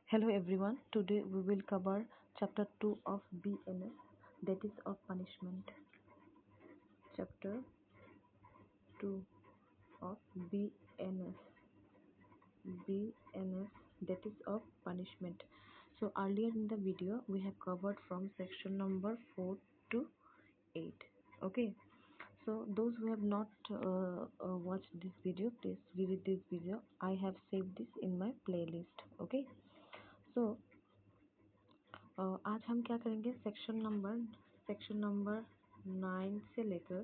Hello everyone. Today we will cover chapter 2 of BNS, that is of punishment. Chapter 2 of BNS. BNS, that is of punishment. So earlier in the video we have covered from section number 4 to 8. Okay. So those who have not watched this video, please visit this video. I have saved this in my playlist. Okay. So आज हम क्या करेंगे section number 9 से लेकर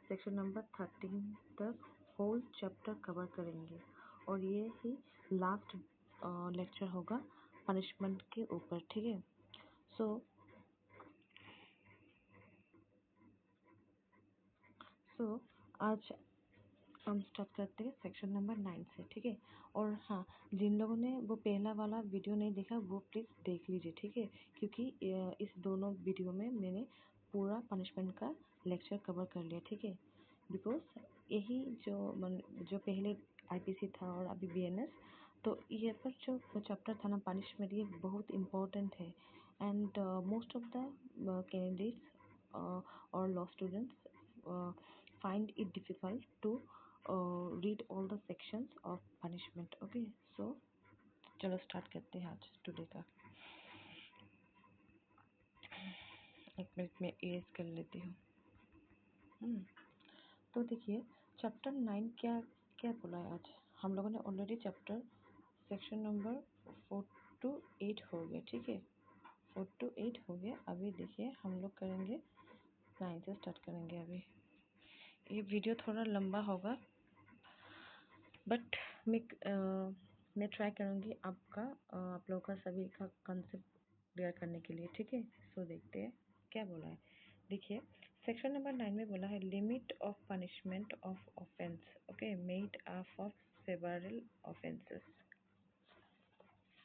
section number 13 तक whole chapter cover करेंगे और ये ही लास्ट लेक्चर होगा पनिशमेंट के ऊपर। ठीक है। सो आज हम स्टार्ट करते हैं सेक्शन नंबर 9 से। ठीक है। और हाँ, जिन लोगों ने वो पहला वाला वीडियो नहीं देखा वो प्लीज़ देख लीजिए। ठीक है। क्योंकि इस दोनों वीडियो में मैंने पूरा पनिशमेंट का लेक्चर कवर कर लिया। ठीक है। बिकॉज यही जो पहले आईपीसी था और अभी बीएनएस, तो ये पर जो चैप्टर था ना पनिशमेंट, ये बहुत इम्पोर्टेंट है। And most of the candidates और law students find it difficult to read all the sections of punishment. Okay, so चलो स्टार्ट करते हैं आज टुडे का। एक मिनट में इरेज कर लेती हूँ। तो देखिए चैप्टर 9 क्या क्या बोला है आज। हम लोगों ने already chapter section number 4 to 8 हो गया। ठीक है, 4 to 8 हो गया। अभी देखिए हम लोग करेंगे 9 से स्टार्ट करेंगे। अभी ये वीडियो थोड़ा लंबा होगा बट मैं ट्राई करूँगी आप लोगों का सभी का कंसेप्ट क्लियर करने के लिए। ठीक है। सो देखते हैं क्या बोला है। देखिए सेक्शन नंबर 9 में बोला है limit of punishment of offence. Okay, made up of several offences.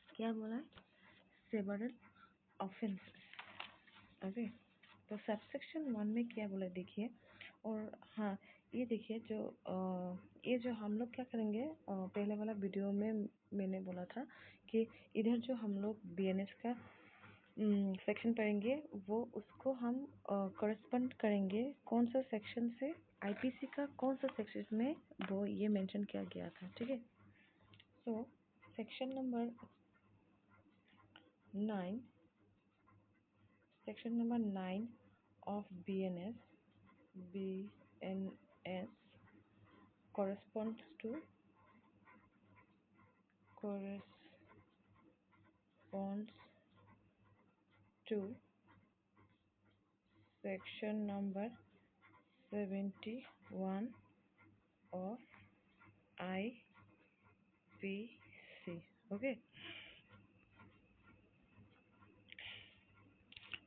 क्या बोला है? Several offences. ओके, तो सबसेक्शन 1 में क्या बोला देखिए। और हाँ, ये देखिए ये जो हम लोग क्या करेंगे, पहले वाला वीडियो में मैंने बोला था कि इधर जो हम लोग बीएनएस का सेक्शन पढ़ेंगे वो उसको हम करस्पॉन्ड करेंगे कौन सा सेक्शन से, आईपीसी का कौन सा सेक्शन में वो ये मेंशन किया गया था। ठीक है। So section number 9 of BNS corresponds to section number 71 of IPC। Okay,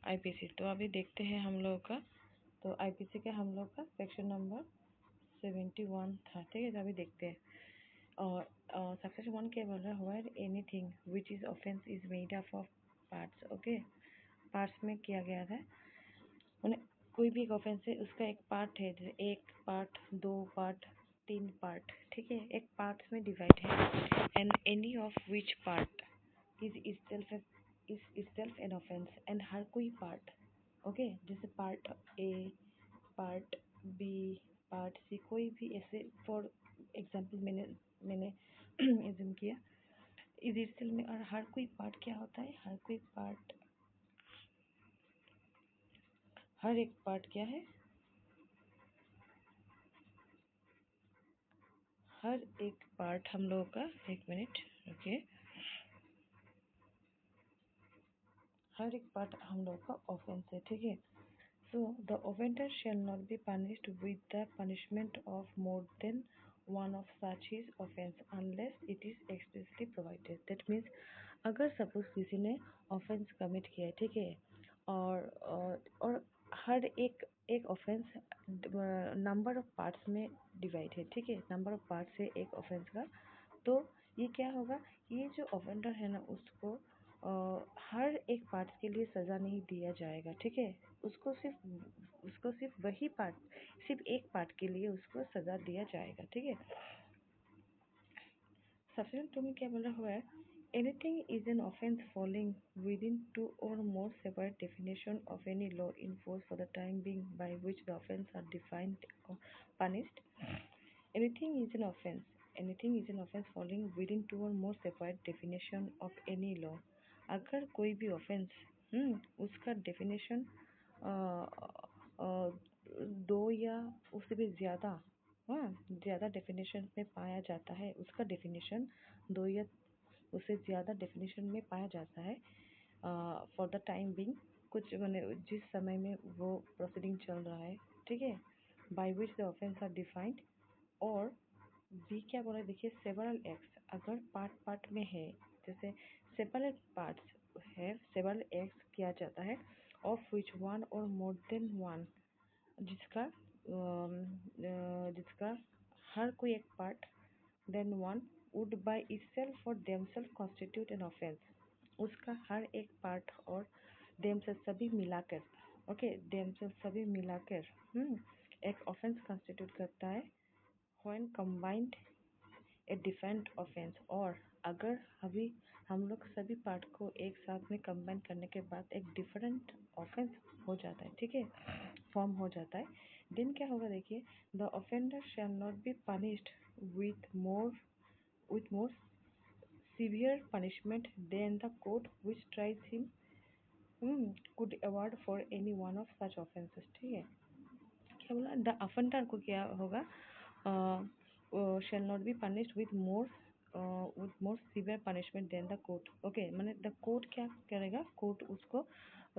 IPC. तो अभी देखते हैं हम लोग का, तो आईपीसी का हम लोग का सेक्शन नंबर 71 था। ठीक है। तो अभी देखते हैं। और सेक्शन 1 क्या बोल रहा है, where anything which is offence is made up of parts. Okay, parts में किया गया था मैंने कोई भी एक ऑफेंस है उसका एक पार्ट है, जैसे एक पार्ट, 2 पार्ट, 3 पार्ट। ठीक है, एक पार्ट्स में डिवाइड है। And any of which part is itself an offence. And हर कोई पार्ट, ओके, जैसे part A, part B, part C, कोई भी ऐसे फॉर एग्जांपल मैंने एज्यूम किया इज itself में। और हर कोई पार्ट क्या होता है, हर कोई पार्ट, हर एक पार्ट क्या है, हर एक पार्ट हम लोगों का, एक मिनट ओके, हर एक पार्ट हम लोग का ऑफेंस है। ठीक है। So the offender shall not be punished with the punishment of more than one of such his offence unless it is expressly provided. That means अगर सपोज किसी ने ऑफेंस कमिट किया है, ठीक है, और हर एक ऑफेंस नंबर ऑफ पार्ट्स में डिवाइड है। ठीक है, नंबर ऑफ पार्ट्स है एक ऑफेंस का। तो ये क्या होगा, ये जो ऑफेंडर है ना उसको हर एक पार्ट के लिए सज़ा नहीं दिया जाएगा। ठीक है, उसको सिर्फ वही पार्ट, सिर्फ एक पार्ट के लिए उसको सज़ा दिया जाएगा। ठीक है। सबसे टू में क्या बोला हुआ है, Anything is an offense falling within two or more separate definitions of any law in force for the time being by which the offense are defined or punished. Anything is an offense. Anything is an offense falling within two or more separate definition of any law. अगर कोई भी offense उसका definition दो या उससे भी ज़्यादा हाँ ज़्यादा definition में पाया जाता है उसका definition दो या उससे ज़्यादा definition में पाया जाता है फॉर द टाइम बिंग कुछ मैंने जिस समय में वो प्रोसीडिंग चल रहा है ठीक है by which the offence are defined और बी क्या बोला है देखिए सेवरल एक्ट्स अगर पार्ट पार्ट में है जैसे सेपरेट पार्ट्स है सेवरल एक्ट्स किया जाता है ऑफ विच वन और मोर देन वन जिसका जिसका हर कोई एक part then one would by itself or themselves constitute an offense उसका हर एक पार्ट और themselves सभी मिलाकर ओके themselves सभी मिलाकर एक ऑफेंस कंस्टिट्यूट करता है when combined a different offense और अगर अभी हम लोग सभी पार्ट को एक साथ में कंबाइन करने के बाद एक डिफरेंट ऑफेंस हो जाता है ठीक है फॉर्म हो जाता है देन क्या होगा देखिए the offender shall not be punished with more severe punishment than the court which tries him could award for any one of such offenses ठीक है क्या बोला द अफेंडर को क्या होगा shall not be punished with more severe punishment than the court okay माने the court क्या करेगा कोर्ट उसको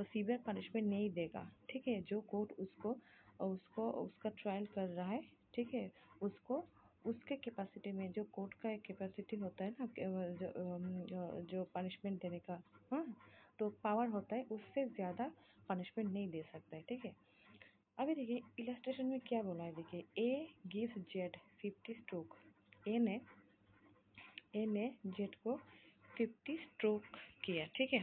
सीवियर पनिशमेंट नहीं देगा ठीक है जो कोर्ट उसको उसको उसका ट्रायल कर रहा है ठीक है उसको उसके कैपेसिटी में जो कोर्ट का एक कैपेसिटी होता है ना जो पनिशमेंट देने का हाँ तो पावर होता है उससे ज़्यादा पनिशमेंट नहीं दे सकता है ठीक है अभी देखिए इलस्ट्रेशन में क्या बोला है देखिए ए गिव्स जेड 50 स्ट्रोक ए ने जेड को 50 स्ट्रोक किया ठीक है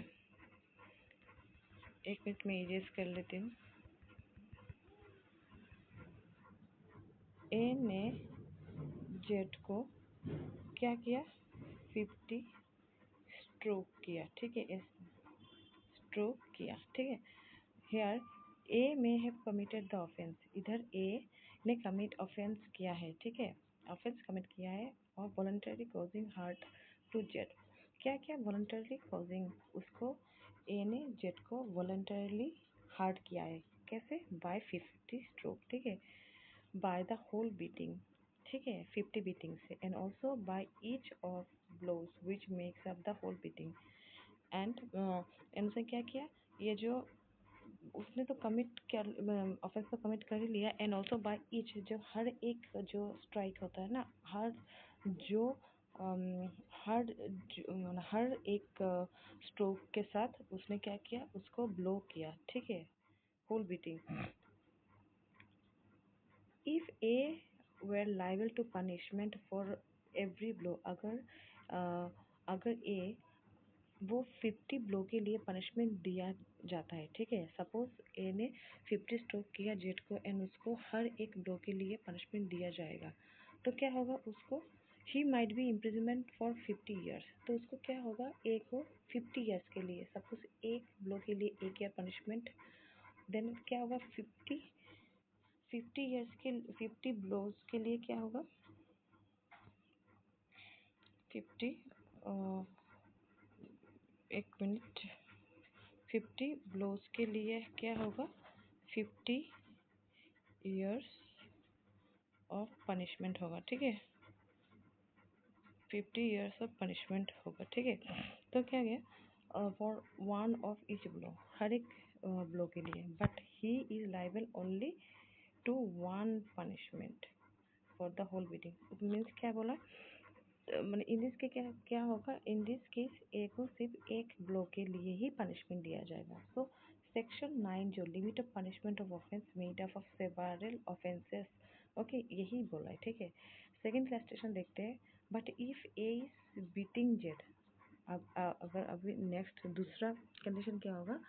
एक मिनट में इरेज कर लेती हूँ ए ने जेड को क्या किया 50 स्ट्रोक किया ठीक है स्ट्रोक किया ठीक है हेयर ए में हैव कमिटेड द ऑफेंस इधर ए ने कमिट ऑफेंस किया है ठीक है ऑफेंस कमिट किया है और voluntary causing hurt to Z क्या क्या वॉलंटरली कॉजिंग उसको ए ने जेड को वॉलंटरली हार्ट किया है कैसे बाय 50 स्ट्रोक ठीक है बाय द होल बीटिंग ठीक है 50 बीटिंग से and also by each of blows which makes up the whole beating and उसने क्या किया ये जो उसने तो कमिट कर ऑफेंस तो कमिट कर ही लिया एंड ऑल्सो बाय ईच जो हर एक जो स्ट्राइक होता है ना जो हर एक स्ट्रोक के साथ उसने क्या किया उसको ब्लो किया ठीक है whole beating if A were liable to punishment for every blow अगर ए वो 50 ब्लो के लिए पनिशमेंट दिया जाता है ठीक है सपोज ए ने 50 स्ट्रोक किया जेड को एंड उसको हर एक ब्लो के लिए पनिशमेंट दिया जाएगा तो क्या होगा उसको he might be imprisonment for 50 years तो उसको क्या होगा ए को 50 ईयर्स के लिए सपोज एक ब्लो के लिए एक ईयर पनिशमेंट देन क्या होगा 50 ईयर्स के 50 ब्लोज के लिए क्या होगा 50 एक मिनट 50 ब्लोज के लिए क्या होगा 50 ईयर्स ऑफ पनिशमेंट होगा ठीक है 50 ईयर्स ऑफ पनिशमेंट होगा ठीक है तो क्या गया for one of each blow हर एक ब्लो के लिए but he is liable only to one punishment for the whole beating means क्या बोला मतलब इन दिस के क्या क्या होगा इन दिस केस ए को सिर्फ एक ब्लो के लिए ही पनिशमेंट दिया जाएगा सो सेक्शन 9 जो limit of punishment of offence made up of several offences okay यही बोला है ठीक है सेकंड क्लासिफिकेशन देखते हैं but if A is beating Z अब अगर अभी नेक्स्ट दूसरा कंडीशन क्या होगा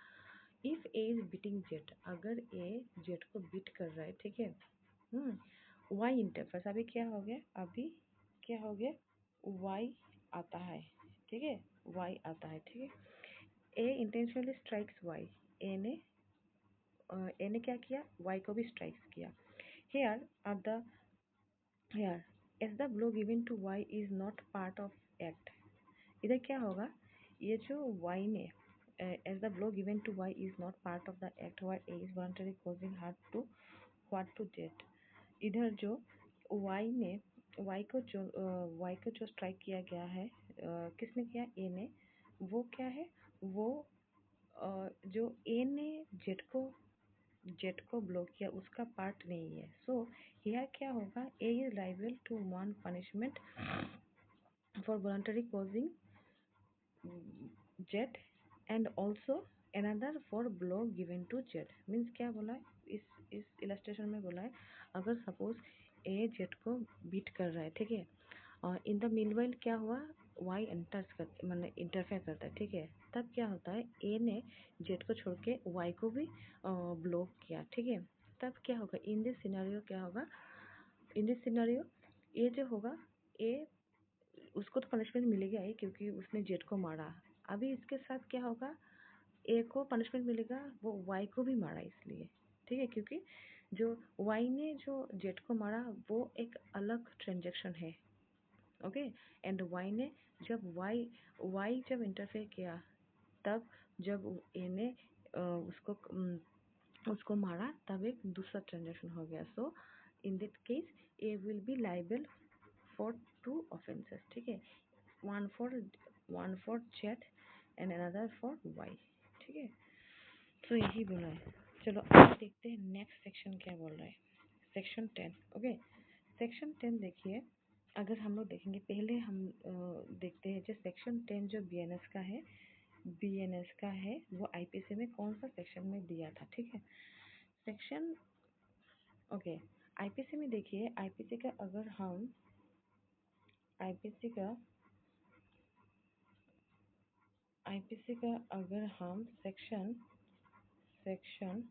if A is beating Z अगर ए जेड को बीट कर रहा है ठीक है वाई इंटरफेरेंस अभी क्या हो गया वाई आता है ठीक है वाई आता है, ठीक है। ए इंटेंशनली स्ट्राइक्स वाई, ए ने ए ने क्या किया, वाई को भी स्ट्राइक्स किया। Here are the here as the blow given to Y is not part of act. इधर क्या होगा, ये जो वाई ने as the blow given to Y is not part of the act Y A is voluntary causing hurt to what to Z. इधर जो Y ने Y को जो स्ट्राइक किया गया है, किसने किया, ए ने, वो क्या है, वो जो ए ने जेट को ब्लॉक किया उसका पार्ट नहीं है। सो यह क्या होगा, A is liable to one punishment for voluntary causing Z and also another for blow given to Z. Means क्या बोला है, इस इलस्ट्रेशन में बोला है, अगर सपोज ए जेट को बीट कर रहा है, ठीक है, और इन द मीनवाइल क्या हुआ, वाई एंटर्स कर मतलब इंटरफेयर करता है, ठीक है, तब क्या होता है, ए ने जेट को छोड़ के वाई को भी ब्लॉक किया, ठीक है, तब क्या होगा, इन दिस सिनेरियो क्या होगा, इन दिस सिनेरियो ये जो होगा, ए उसको तो पनिशमेंट मिलेगा ही क्योंकि उसने जेट को मारा। अभी इसके साथ क्या होगा, ए को पनिशमेंट मिलेगा, वो वाई को भी मारा इसलिए, ठीक है, क्योंकि जो वाई ने जो जेट को मारा वो एक अलग ट्रांजेक्शन है, ओके। एंड वाई ने जब वाई जब इंटरफेयर किया, तब जब ए ने उसको मारा, तब एक दूसरा ट्रांजेक्शन हो गया। So in this case A will be liable for two offences, ठीक है, one for Z and another for Y, ठीक है। तो यही बोला है। चलो अब देखते हैं नेक्स्ट सेक्शन क्या बोल रहा है, सेक्शन 10, ओके। सेक्शन 10 देखिए, अगर हम लोग देखेंगे, पहले हम देखते हैं जो सेक्शन 10 जो बीएनएस का है वो आईपीसी में कौन सा सेक्शन में दिया था, ठीक है। सेक्शन, ओके, आईपीसी में देखिए, आईपीसी का आईपीसी का अगर हम सेक्शन सेक्शन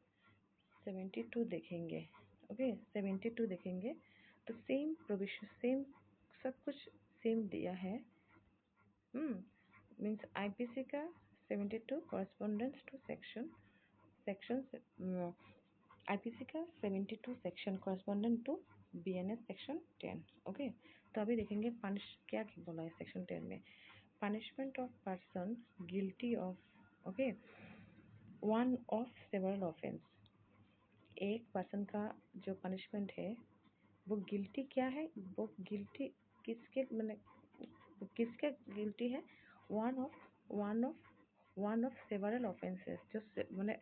72 देखेंगे, ओके, 72 देखेंगे, तो सेम प्रोविजन, सेम सब कुछ सेम दिया है। मीन्स आईपीसी का 72 कॉरस्पॉन्डेंस टू सेक्शन आईपीसी का 72 section correspondent to BNS section 10, okay. तो अभी देखेंगे पनिश क्या बोला है सेक्शन 10 में, punishment of person guilty of, okay, one of several offence. एक पर्सन का जो पनिशमेंट है वो गिल्टी क्या है, वो गिल्टी किसके मैंने किसके गिल्टी है, one of one of one of several offences, जो मैंने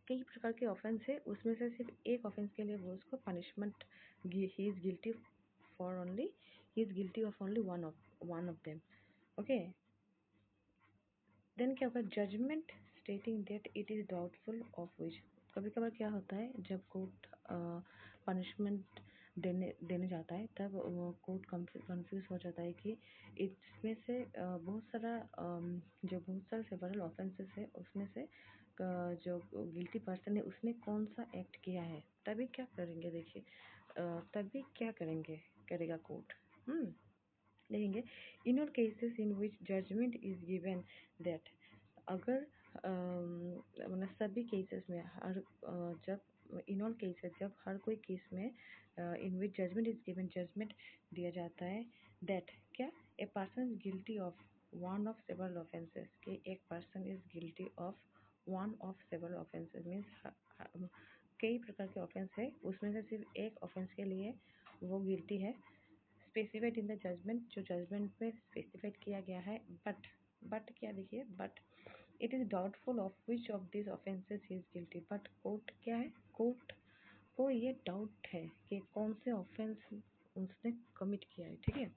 कई प्रकार के ऑफेंस है, उसमें से सिर्फ एक ऑफेंस के लिए वो उसको punishment, he is guilty for only, he is guilty of only one of them, okay. Then क्या होगा, judgement stating that it is doubtful of which. कभी कभार क्या होता है, जब कोर्ट पनिशमेंट देने जाता है, तब कोर्ट कंफ्यूज हो जाता है कि इसमें से बहुत सारे सेवरल ऑफेंसेस है, उसमें से जो गिल्टी पर्सन है उसने कौन सा एक्ट किया है, तभी क्या करेंगे, देखिए, तभी क्या करेगा कोर्ट, देखेंगे, in all cases in which judgement is given that, अगर मतलब सभी केसेस में जब इन ऑल केसेस, जब हर कोई केस में इन which judgement is given, judgement दिया जाता है, दैट क्या, a person is guilty of one of several offences, कि एक person is guilty of one of several offences, means कई प्रकार के ऑफेंस है, उसमें से सिर्फ एक ऑफेंस के लिए वो गिल्टी है, स्पेसिफाइड इन द जजमेंट, जो जजमेंट में स्पेसिफाइड किया गया है, बट क्या देखिए, but it is doubtful of which of this offences he is guilty, but court क्या है, कोर्ट को ये डाउट है कि कौन से ऑफेंस उसने कमिट किया है, ठीक है।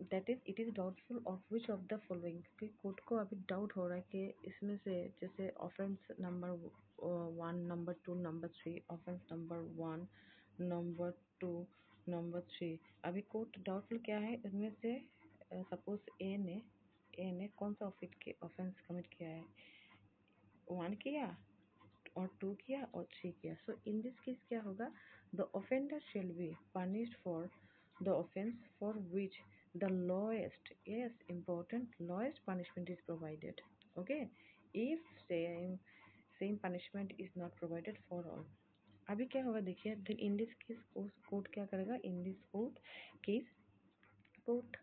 That is it is doubtful of which of the following, कि कोर्ट को अभी डाउट हो रहा है कि इसमें से, जैसे offence number 1, number 2, number 3, offence number 1, number 2, number 3, अभी कोर्ट डाउटफुल क्या है, इसमें से सपोज ए ने कौन सा ऑफेंस कमिट किया है, 1 किया और 2 किया और 3 किया। सो इन दिस केस क्या होगा, the offender shall be punished for the offence for which the lowest, yes, important, lowest punishment is provided. Okay, if same punishment is not provided for all. अभी क्या होगा देखिए, then in this case court क्या करेगा, in this case court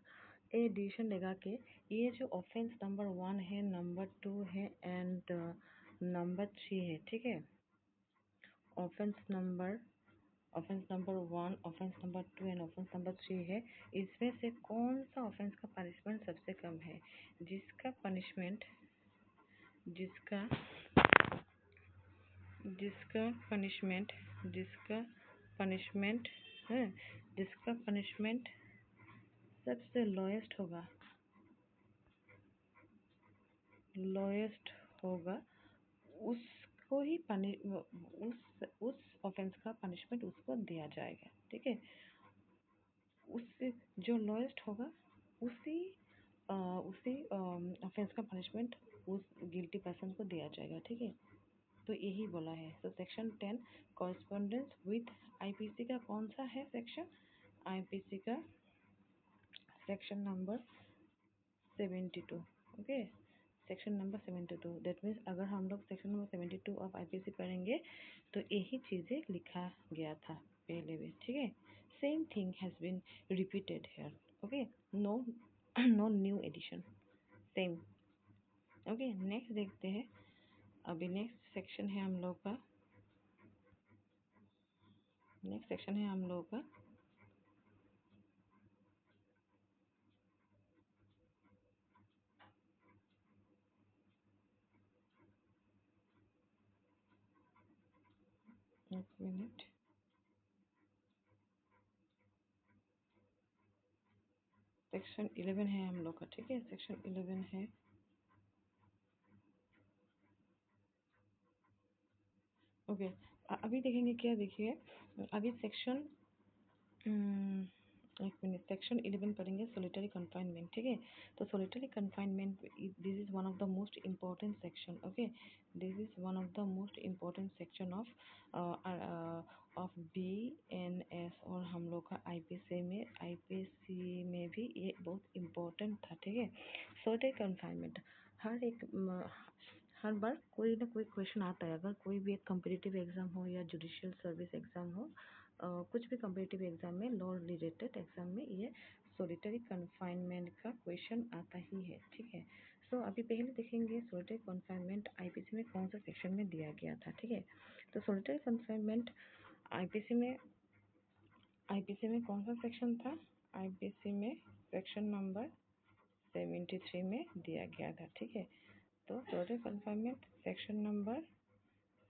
a decision लेगा कि ये जो ऑफेंस नंबर 1 है, नंबर 2 है एंड नंबर 3 है, ठीक है, offence number offence number 1, offence number 2 and offence number 3 है, इसमें से कौन सा ऑफेंस का पनिशमेंट सबसे कम है, जिसका पनिशमेंट जिसका जिसका पनिशमेंट जिसका पनिशमेंट है, जिसका पनिशमेंट सबसे लोएस्ट होगा, उसको ही उस ऑफेंस का पनिशमेंट उसको दिया जाएगा, ठीक है। उससे जो लोएस्ट होगा उसी उसी ऑफेंस का पनिशमेंट उस गिल्टी पर्सन को दिया जाएगा, ठीक है। तो यही बोला है। तो सेक्शन 10 कॉरस्पॉन्डेंस विथ आईपीसी का कौन सा है सेक्शन, आईपीसी का section number 72। Okay, section number 72, that means अगर हम लोग सेक्शन नंबर 72 ऑफ आईपीसी पढ़ेंगे तो यही चीज़ें लिखा गया था पहले भी, ठीक है। Same thing has been repeated here. Okay, no no new edition, same. Okay, next देखते हैं। अभी नेक्स्ट सेक्शन है हम लोग का, नेक्स्ट सेक्शन है हम लोग का एक मिनट, सेक्शन 11 है हम लोग का, ठीक है, सेक्शन 11 है। ओके, अभी देखेंगे क्या, देखिए अभी सेक्शन एक मिनट, सेक्शन 11 पढ़ेंगे, सोलिटरी कन्फाइनमेंट, ठीक है। तो solitary confinement, this is one of the most important section. Okay, this is one of the most important section of BNS, और हम लोग का आईपीसी में भी ये बहुत इम्पोर्टेंट था, ठीक है। सोलिटरी कन्फाइनमेंट हर बार कोई ना कोई क्वेश्चन आता है, अगर कोई भी एक कम्पिटिटिव एग्जाम हो या जुडिशियल सर्विस एग्जाम हो, कुछ भी कम्पिटिटिव एग्जाम में, लॉ रिलेटेड एग्जाम में ये सोलिटरी कन्फाइनमेंट का क्वेश्चन आता ही है, ठीक है। सो अभी पहले देखेंगे सोलिटरी कन्फाइनमेंट आईपीसी में कौन सा सेक्शन में दिया गया था, ठीक है। तो सोलिटरी कन्फाइनमेंट आईपीसी में कौन सा सेक्शन था, आईपीसी में सेक्शन नंबर 73 में दिया गया था, ठीक है। तो सोलिटरी कन्फाइनमेंट सेक्शन नंबर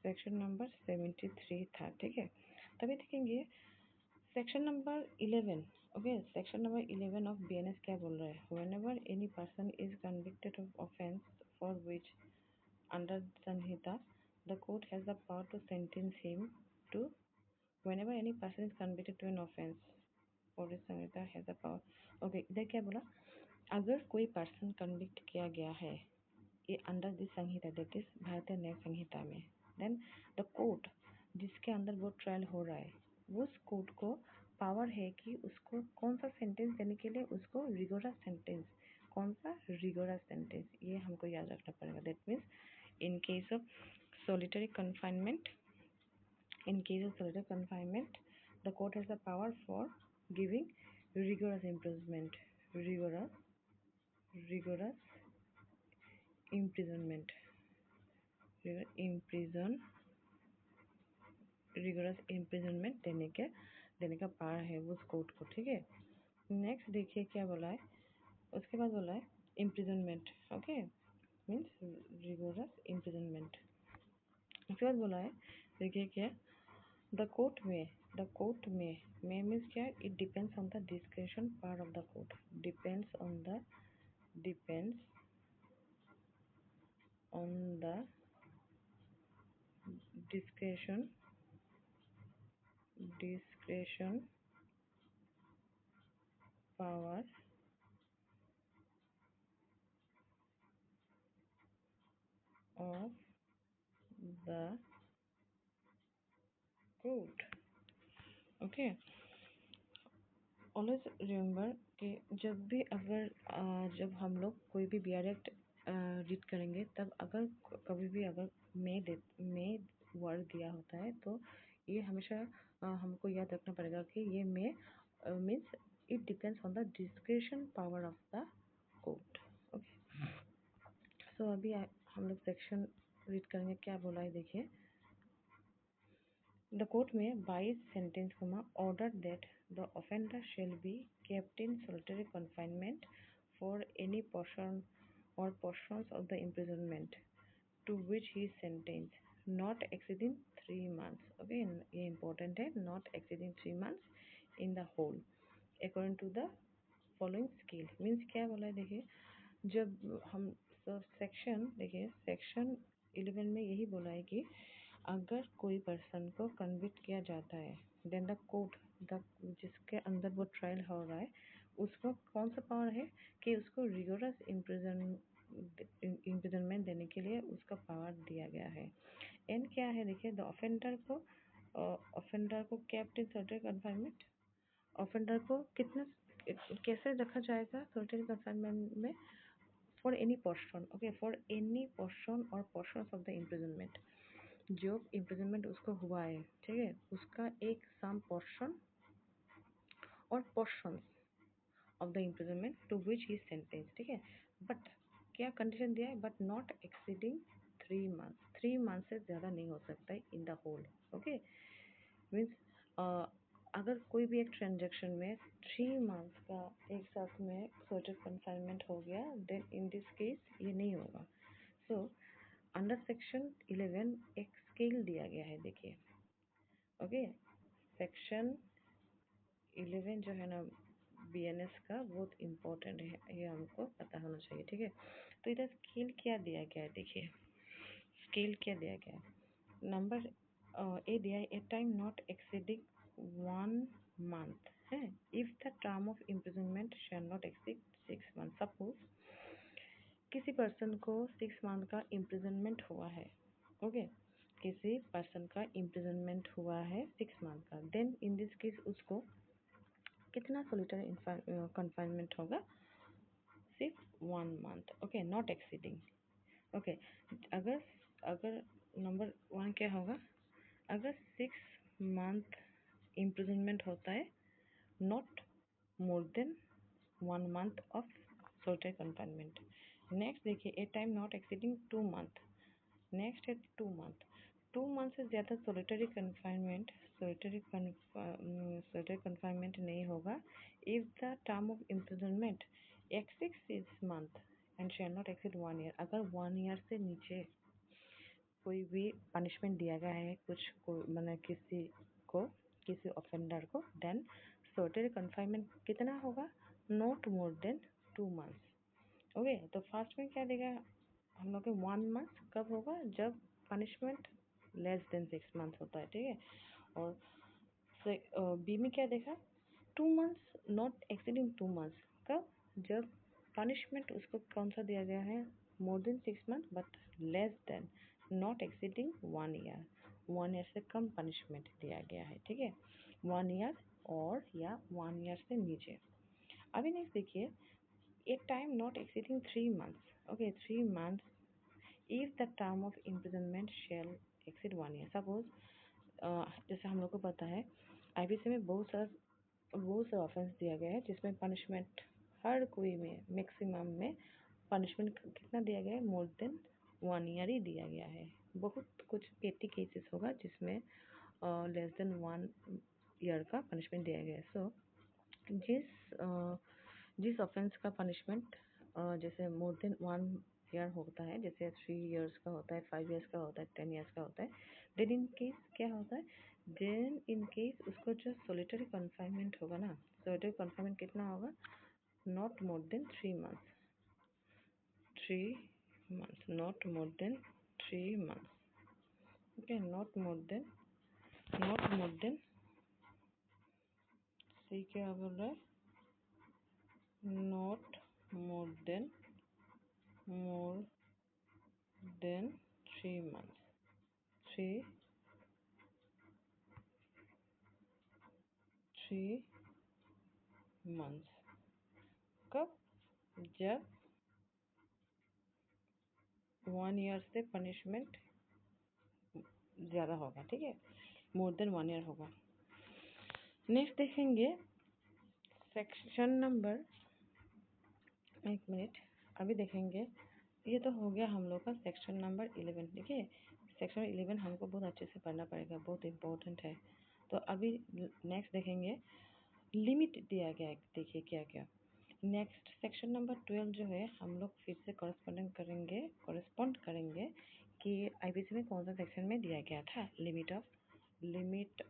73 था, ठीक है। तभी देखेंगे section number 11। Okay, section number 11 of BNS क्या बोल रहा है, whenever any person is convicted of offence for which under Sanhita the court has the power to sentence him to, whenever any person is convicted to an offence for which Sanhita has the power. Okay, इधर क्या बोला, अगर कोई person convict किया गया है ये under this Samhita, that is भारतीय न्याय संहिता में, देन द कोर्ट जिसके अंदर वो ट्रायल हो रहा है, उस कोर्ट को पावर है कि उसको कौन सा सेंटेंस देने के लिए, उसको रिगोरस सेंटेंस, कौन सा रिगोरस सेंटेंस, ये हमको याद रखना पड़ेगा। That means in case of solitary confinement, in case of solitary confinement, the court has the power for giving rigorous imprisonment, rigorous imprisonment, imprison rigorous imprisonment देने का पावर है उस कोर्ट को, ठीक है। नेक्स्ट देखिए क्या बोला है, उसके बाद बोला है imprisonment. Okay, means rigorous imprisonment. उसके बाद बोला है, देखिए क्या, द कोर्ट में मीन्स क्या, it depends on the description part of the court, depends on the description power of the court. Okay, always remember कि जब भी अगर जब हम लोग कोई भी BR एक्ट रीड करेंगे, तब अगर कभी भी अगर मे वर्ड दिया होता है, तो ये हमेशा हमको याद रखना पड़ेगा कि ये may means it depends on the discretion power of the court. Okay, so अभी हम लोग सेक्शन रीड करेंगे, क्या बोला है देखिए। The court may, by sentence, order that the offender shall be kept in solitary confinement for any portion or portions of the imprisonment to which he is sentenced, not exceeding 3 months. Okay, ये important है, not exceeding 3 months in the whole, according to the following scale। Means क्या बोला है देखिए, जब हम section देखिए, section 11 में यही बोला है कि अगर कोई पर्सन को कन्विक्ट किया जाता है, देन द कोर्ट द जिसके अंदर वो ट्रायल हो रहा है, उसको कौन सा पावर है कि उसको रिगोरस इम्प्रिजनमेंट देने के लिए उसका पावर दिया गया है। एंड क्या है देखिए, द ऑफेंडर को kept in solitary confinement, offender को कितना कैसे रखा जाएगा सॉलिटरी कन्फाइनमेंट में, for any portion. Okay, for any portion or portions of the imprisonment, जो इम्प्रिजनमेंट उसको हुआ है, ठीक है, उसका एक some portion or portions of the imprisonment to which he sentence, ठीक है। बट क्या कंडीशन दिया है, but not exceeding 3 months, 3 month से ज़्यादा नहीं हो सकता है in the whole. Okay, means अगर कोई भी एक ट्रांजेक्शन में 3 मंथ्स का एक साथ में सोल्जर कन्फाइनमेंट हो गया, देन इन दिस केस ये नहीं होगा। सो अंडर सेक्शन 11 एक स्केल दिया गया है देखिए। ओके, सेक्शन 11 जो है ना BNS का, बहुत इम्पोर्टेंट है, ये हमको पता होना चाहिए, ठीक है। तो इधर स्केल क्या दिया गया है देखिए, स्केल क्या दिया गया है। नंबर ए दिया है, a time not exceeding 1 month है, if the term of imprisonment shall not exceed 6 month. Suppose किसी पर्सन को 6 मंथ का इम्प्रिजनमेंट हुआ है, ओके, किसी पर्सन का इम्प्रिजनमेंट हुआ है 6 मंथ का, देन इन दिस केस उसको कितना सोलिटरी कन्फाइनमेंट होगा, सिर्फ 1 month. Okay, not exceeding. Okay, अगर अगर नंबर 1 क्या होगा, अगर 6 मंथ इम्प्रिजनमेंट होता है, not more than 1 month of solitary confinement. Next देखिए, a time not exceeding 2 month, next है 2 मंथ, 2 मंथ से ज़्यादा सोलिटरी कन्फाइनमेंट नहीं होगा, if the term of imprisonment exceed 6 month and shall not exceed 1 year. अगर 1 year से नीचे कोई भी पनिशमेंट दिया गया है कुछ को, मैंने किसी ऑफेंडर को, देन सोलिटरी कन्फाइनमेंट कितना होगा, not more then 2 months. Okay, तो फर्स्ट में क्या देगा हम लोग के, 1 मंथ कब होगा, जब पनिशमेंट लेस देन 6 मंथ होता है, ठीक है। और बी में क्या देखा, 2 मंथ्स नॉट एक्सीडिंग 2 मंथ्स, कब, जब पनिशमेंट उसको कौन सा दिया गया है, more than 6 month but less than not exceeding 1 year, 1 year से कम पनिशमेंट दिया गया है, ठीक है, 1 ईयर और या 1 ईयर से नीचे। अभी नेक्स्ट देखिए, a time not exceeding 3 months. Okay, 3 months if the term of imprisonment shall exceed 1 year. Suppose जैसे हम लोग को पता है IPC में बहुत सारा ऑफेंस दिया गया है जिसमें पनिशमेंट हर कोई में मैक्सिमम में पनिशमेंट कितना दिया गया है, मोर देन 1 ईयर ही दिया गया है। बहुत कुछ पेटी केसेस होगा जिसमें लेस देन 1 ईयर का पनिशमेंट दिया गया है। सो जिस ऑफेंस का पनिशमेंट जैसे मोर देन 1 ईयर होता है, जैसे 3 इयर्स का होता है, 5 इयर्स का होता है, 10 इयर्स का होता है, देन इन केस क्या होता है, देन इन केस उसको जो सोलिटरी कन्फाइनमेंट होगा ना, सोलिटरी कन्फाइनमेंट कितना होगा, not more than 3 months, 3 months, not more than 3 months. Okay, not more than C क्या बोल रहा है, not more than 3 months, 3 months. कब? जब 1 ईयर से पनिशमेंट ज़्यादा होगा, ठीक है, मोर देन 1 ईयर होगा। नेक्स्ट देखेंगे सेक्शन नंबर, एक मिनट अभी देखेंगे। ये तो हो गया हम लोग का सेक्शन नंबर 11, ठीक है। सेक्शन 11 हमको बहुत अच्छे से पढ़ना पड़ेगा, बहुत इम्पोर्टेंट है। तो अभी नेक्स्ट देखेंगे लिमिट दिया गया है, देखिए क्या क्या। नेक्स्ट सेक्शन नंबर 12 जो है हम लोग फिर से कॉरेस्पॉन्ड करेंगे कि आईपीसी में कौन सा सेक्शन में दिया गया था। लिमिट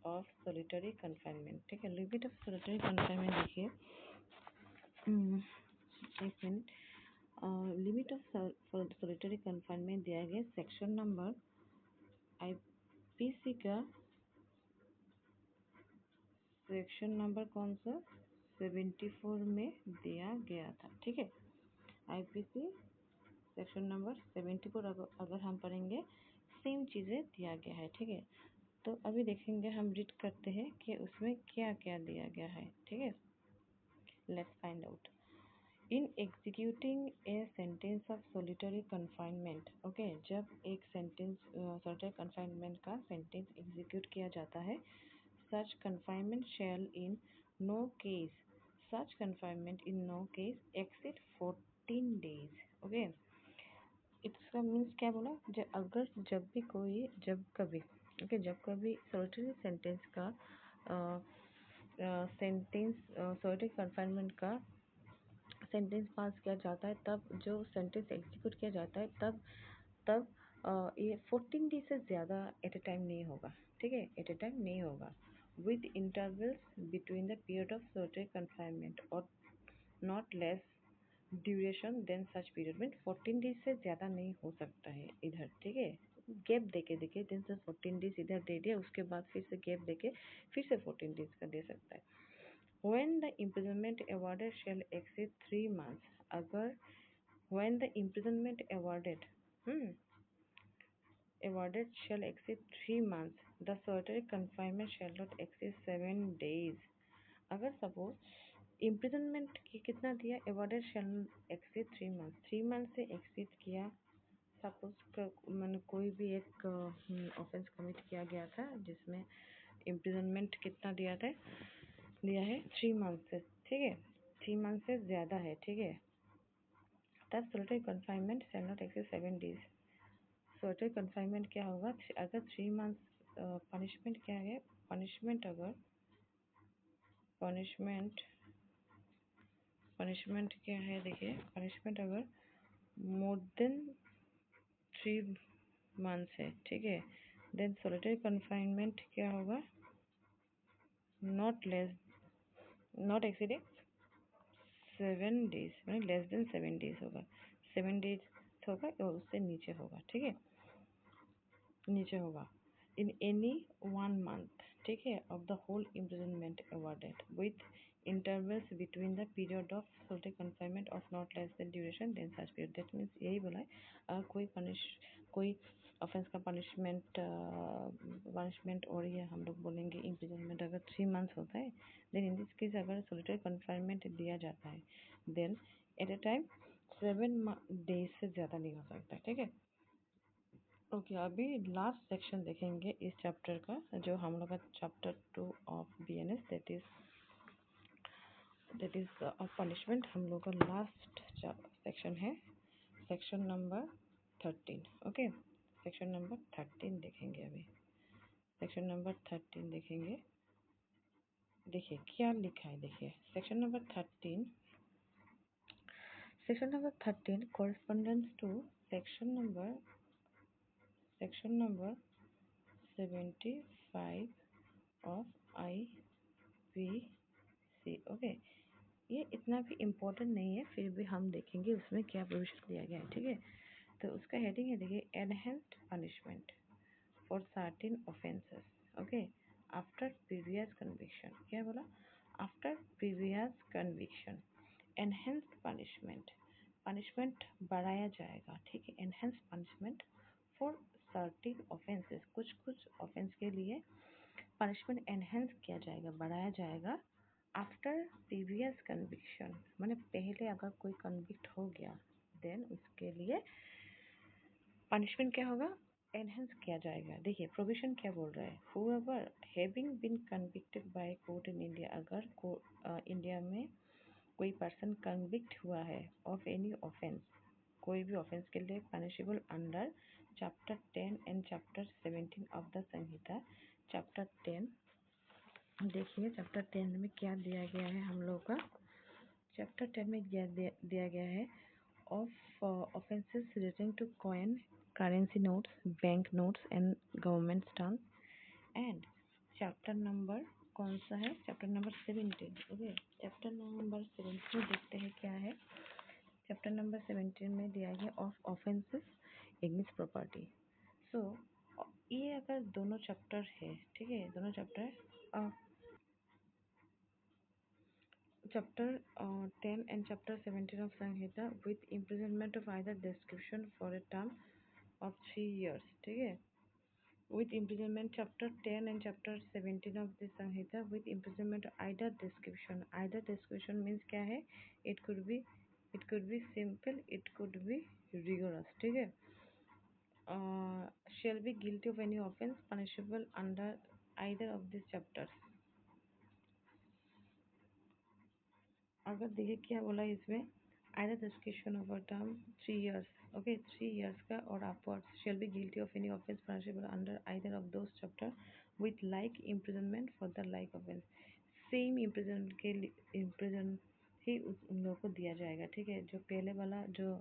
ऑफ सॉलिटरी कन्फाइनमेंट, ठीक है। लिमिट ऑफ सॉलिटरी कन्फाइनमेंट देखिए, एक minute, limit of solitary confinement दिया गया सेक्शन नंबर आईपीसी का, सेक्शन नंबर कौन सा, 74 में दिया गया था, ठीक है। आईपीसी सेक्शन नंबर 74 अगर हम पढ़ेंगे सेम चीज़ें दिया गया है, ठीक है। तो अभी देखेंगे, हम रीड करते हैं कि उसमें क्या क्या दिया गया है, ठीक है। Let's find out. In executing a sentence of solitary confinement, okay, जब एक सेंटेंस सोलिटरी कन्फाइनमेंट का सेंटेंस एग्जीक्यूट किया जाता है, such confinement shall in no case such confinement in no case exceed 14 days, okay. इसका मीन्स क्या बोला, अगर जब भी कोई, जब कभी, ओके, जब कभी सोलिटरी सेंटेंस का सेंटेंस सोलिटरी कन्फाइनमेंट का सेंटेंस पास किया जाता है, तब जो सेंटेंस एग्जीक्यूट किया जाता है, तब तब ये 14 डेज से ज़्यादा एट ए टाइम नहीं होगा, ठीक है, एट ए टाइम नहीं होगा, with intervals between the period of solitary confinement और not less duration then such period. Mean 14 days से ज़्यादा नहीं हो सकता है इधर, ठीक है। गैप देके देखिए, दिन से 14 डेज इधर दे दिया, उसके बाद फिर से गैप देके फिर से 14 डेज का दे सकता है। When the imprisonment awarded shall exceed 3 months, अगर when the imprisonment awarded shall exceed 3 months, the solitary confinement shall not exceed 7 days। अगर सपोज इम्प्रिजनमेंट की कितना दिया, awarded shall exceed 3 months, 3 month से एक्सीड किया, सपोज मैंने कोई भी एक ऑफेंस कमिट किया गया था जिसमें इम्प्रिजनमेंट कितना दिया है 3 मंथ से, ठीक है, 3 मंथ से ज़्यादा है, ठीक है, तब solitary confinement shell not exceed 7 days. Solitary confinement क्या होगा, अगर 3 मंथ पनिशमेंट क्या है, पनिशमेंट अगर पनिशमेंट क्या है, देखिए, पनिशमेंट अगर मोर देन 3 मंथ्स है, ठीक है, देन सोलिटरी कन्फाइनमेंट क्या होगा, नॉट एक्सीडिंग 7 डेज, मतलब लेस देन 7 डेज होगा, 7 डेज होगा और उससे नीचे होगा, ठीक है, नीचे होगा। इन एनी 1 मंथ, ठीक है, of the whole imprisonment awarded with intervals between the period of solitary confinement of not less than duration then such period. That means यही बोला है, अगर कोई ऑफेंस का पनिशमेंट और ये हम लोग बोलेंगे इम्प्रिजनमेंट अगर 3 मंथ्स होता है, देन इन दिस केस अगर सोलिटरी कन्फाइनमेंट दिया जाता है, then at a time 7 days से ज़्यादा नहीं हो सकता, ठीक है। ओके, अभी लास्ट सेक्शन देखेंगे इस चैप्टर का, जो हम लोग का chapter 2 of BNS, that is punishment, हम लोग का लास्ट सेक्शन है, section number 13, okay. Section number 13 देखेंगे अभी, सेक्शन नंबर 13 देखेंगे, देखिए क्या लिखा है, देखिए section number 13 correspondence to section number 75 of IPC, okay. ये इतना भी इम्पोर्टेंट नहीं है, फिर भी हम देखेंगे उसमें क्या प्रोविजन दिया गया है, ठीक है। तो उसका हेडिंग है, देखिए, enhanced punishment for certain offences, okay, after previous conviction. क्या बोला, after previous conviction enhanced punishment बढ़ाया जाएगा, ठीक है, enhanced punishment for certain offences, कुछ ऑफेंस के लिए पनिशमेंट एनहेंस किया जाएगा, बढ़ाया जाएगा, आफ्टर प्रीवियस कन्विक्शन, माने पहले अगर कोई कन्विक्ट हो गया देन उसके लिए पनिशमेंट क्या होगा, एनहेंस किया जाएगा। देखिए प्रोविजन क्या बोल रहा है, whoever having been convicted by court in India, अगर इंडिया में कोई पर्सन कन्विक्ट हुआ है ऑफ एनी ऑफेंस, कोई भी ऑफेंस के लिए punishable under chapter 10 and chapter 17 of the Samhita. Chapter 10 देखिए, चैप्टर 10 में क्या दिया गया है हम लोग का। चैप्टर 10 में दिया गया है of offences relating to coin, currency notes, bank notes and government stamp. And chapter number कौन सा है, chapter number 17। Okay, chapter number 17 देखते हैं क्या है। चैप्टर नंबर 17 में दिया गया ऑफ ऑफेंसेस एगेंस्ट प्रॉपर्टी। सो ये अगर दोनों चैप्टर है, ठीक है, दोनों chapter chapter 10 and chapter 17 of Samhita with imprisonment of either description for a term of 3 years, ठीक है, with imprisonment chapter 10 and chapter 17 of the Samhita with imprisonment either description means क्या है, it could be simple, it could be rigorous, ठीक है, shall be guilty of any offense punishable under either of these chapters। अगर देखिए क्या बोला है इसमें, either the execution of a term 3 years, okay, 3 years का और upwards shall be guilty of any offense punishable under either of those chapter with like imprisonment for the like offense। Same imprison ही उन लोगों को दिया जाएगा, ठीक है। जो पहले वाला जो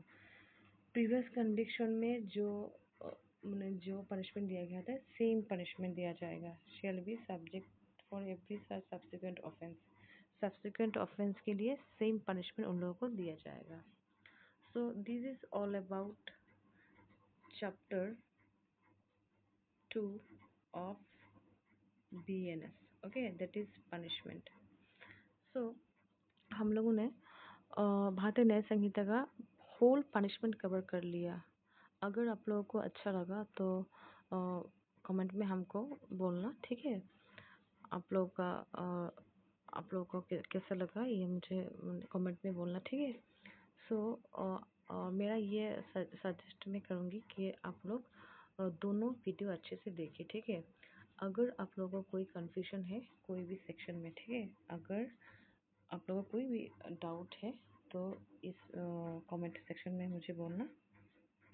प्रीवियस कन्विक्शन में जो पनिशमेंट दिया गया था, सेम पनिशमेंट दिया जाएगा। Shall be subject for every subsequent offence, subsequent offence के लिए सेम पनिशमेंट उन लोगों को दिया जाएगा। So this is all about chapter 2 of BNS, okay, that is punishment. So हम लोगों ने भारतीय न्याय संहिता का होल पनिशमेंट कवर कर लिया। अगर आप लोगों को अच्छा लगा तो कमेंट में हमको बोलना, ठीक है। आप लोगों का आप लोगों को कैसा लगा ये मुझे कमेंट में बोलना, ठीक है। सो मेरा ये सजेस्ट मैं करूँगी कि आप लोग दोनों वीडियो अच्छे से देखिए, ठीक है। अगर आप लोगों को कोई कन्फ्यूजन है कोई भी सेक्शन में, ठीक है, अगर आप लोगों को कोई भी डाउट है तो इस कमेंट सेक्शन में मुझे बोलना,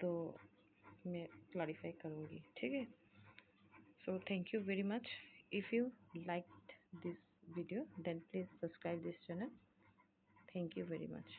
तो मैं क्लैरिफाई करूँगी, ठीक है। So thank you very much. If you liked this video then please subscribe this channel। Thank you very much।